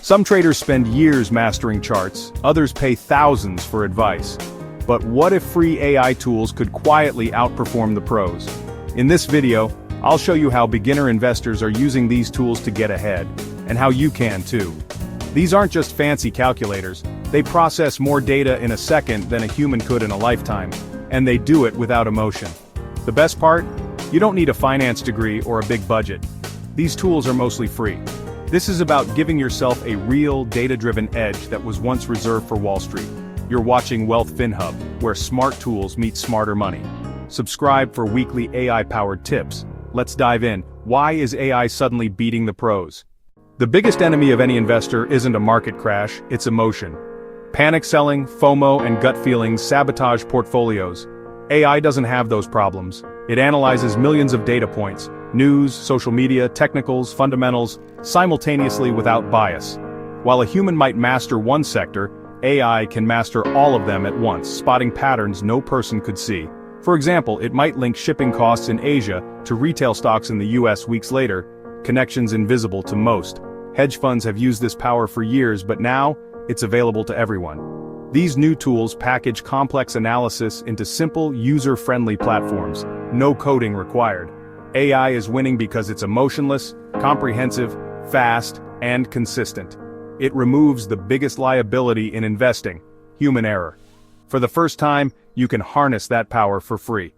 Some traders spend years mastering charts, others pay thousands for advice. But what if free AI tools could quietly outperform the pros? In this video, I'll show you how beginner investors are using these tools to get ahead, and how you can too. These aren't just fancy calculators, they process more data in a second than a human could in a lifetime, and they do it without emotion. The best part? You don't need a finance degree or a big budget. These tools are mostly free. This is about giving yourself a real, data-driven edge that was once reserved for Wall Street. You're watching Wealth FinHub, where smart tools meet smarter money. Subscribe for weekly AI-powered tips. Let's dive in. Why is AI suddenly beating the pros? The biggest enemy of any investor isn't a market crash, it's emotion. Panic selling, FOMO, and gut feelings sabotage portfolios. AI doesn't have those problems. It analyzes millions of data points, news, social media, technicals, fundamentals, simultaneously without bias. While a human might master one sector, AI can master all of them at once, spotting patterns no person could see. For example, it might link shipping costs in Asia to retail stocks in the US weeks later, connections invisible to most. Hedge funds have used this power for years, but now, it's available to everyone. These new tools package complex analysis into simple, user-friendly platforms. No coding required. AI is winning because it's emotionless, comprehensive, fast, and consistent. It removes the biggest liability in investing: human error. For the first time, you can harness that power for free.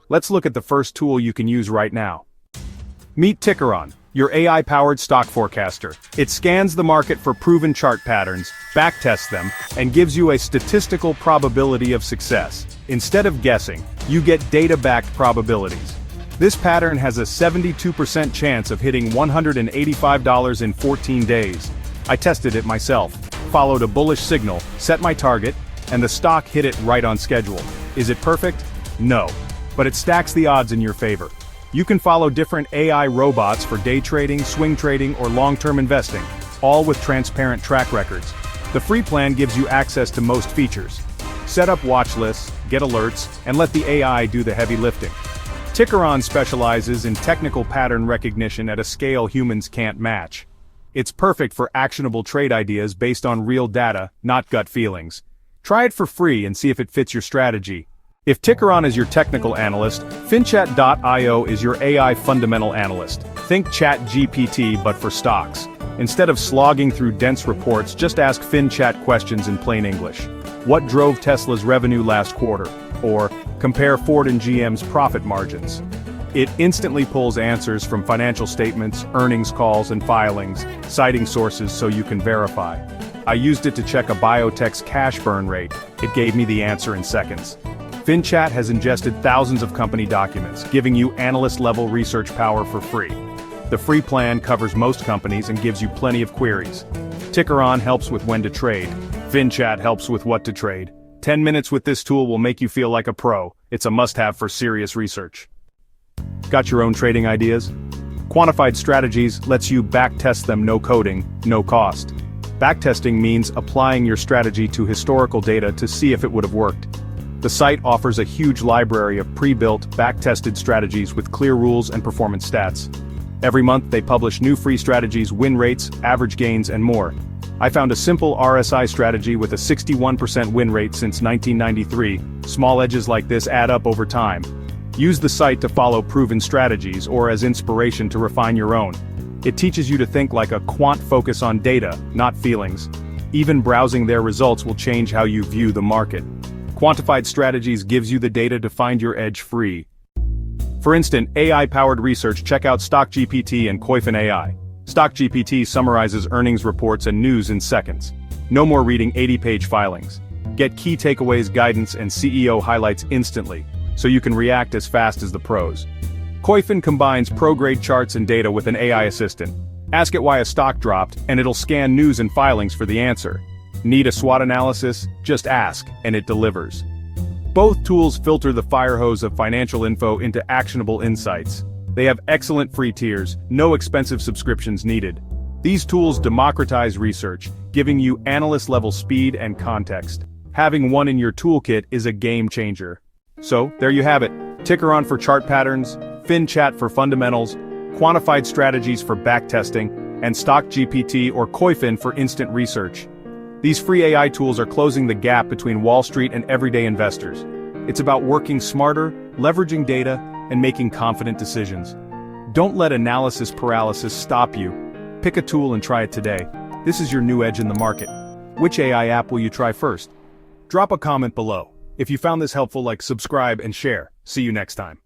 Let's look at the first tool you can use right now. Meet Tickeron, your AI-powered stock forecaster. It scans the market for proven chart patterns, backtests them, and gives you a statistical probability of success. Instead of guessing, you get data-backed probabilities. This pattern has a 72% chance of hitting $185 in 14 days. I tested it myself, followed a bullish signal, set my target, and the stock hit it right on schedule. Is it perfect? No. But it stacks the odds in your favor. You can follow different AI robots for day trading, swing trading, or long-term investing, all with transparent track records. The free plan gives you access to most features. Set up watch lists, get alerts, and let the AI do the heavy lifting. Tickeron specializes in technical pattern recognition at a scale humans can't match. It's perfect for actionable trade ideas based on real data, not gut feelings. Try it for free and see if it fits your strategy. If Tickeron is your technical analyst, FinChat.io is your AI fundamental analyst. Think ChatGPT but for stocks. Instead of slogging through dense reports, just ask FinChat questions in plain English. What drove Tesla's revenue last quarter? Or, compare Ford and GM's profit margins. It instantly pulls answers from financial statements, earnings calls, and filings, citing sources so you can verify. I used it to check a biotech's cash burn rate. It gave me the answer in seconds. FinChat has ingested thousands of company documents, giving you analyst-level research power for free. The free plan covers most companies and gives you plenty of queries. Tickeron helps with when to trade. FinChat helps with what to trade. 10 minutes with this tool will make you feel like a pro. It's a must-have for serious research. Got your own trading ideas? Quantified Strategies lets you backtest them, no coding, no cost. Backtesting means applying your strategy to historical data to see if it would have worked. The site offers a huge library of pre-built, back-tested strategies with clear rules and performance stats. Every month they publish new free strategies, win rates, average gains, and more. I found a simple RSI strategy with a 61% win rate since 1993. Small edges like this add up over time. Use the site to follow proven strategies or as inspiration to refine your own. It teaches you to think like a quant, focus on data, not feelings. Even browsing their results will change how you view the market. Quantified Strategies gives you the data to find your edge free. For instance, AI-powered research, check out StockGPT and Koifin AI. StockGPT summarizes earnings reports and news in seconds. No more reading 80-page filings. Get key takeaways, guidance, and CEO highlights instantly, so you can react as fast as the pros. Koifin combines pro-grade charts and data with an AI assistant. Ask it why a stock dropped, and it'll scan news and filings for the answer. Need a SWOT analysis? Just ask, and it delivers. Both tools filter the fire hose of financial info into actionable insights. They have excellent free tiers, no expensive subscriptions needed. These tools democratize research, giving you analyst-level speed and context. Having one in your toolkit is a game changer. So, there you have it. Tickeron for chart patterns, FinChat for fundamentals, quantified strategies for backtesting, and StockGPT or Koifin for instant research. These free AI tools are closing the gap between Wall Street and everyday investors. It's about working smarter, leveraging data, and making confident decisions. Don't let analysis paralysis stop you. Pick a tool and try it today. This is your new edge in the market. Which AI app will you try first? Drop a comment below. If you found this helpful, like, subscribe, and share. See you next time.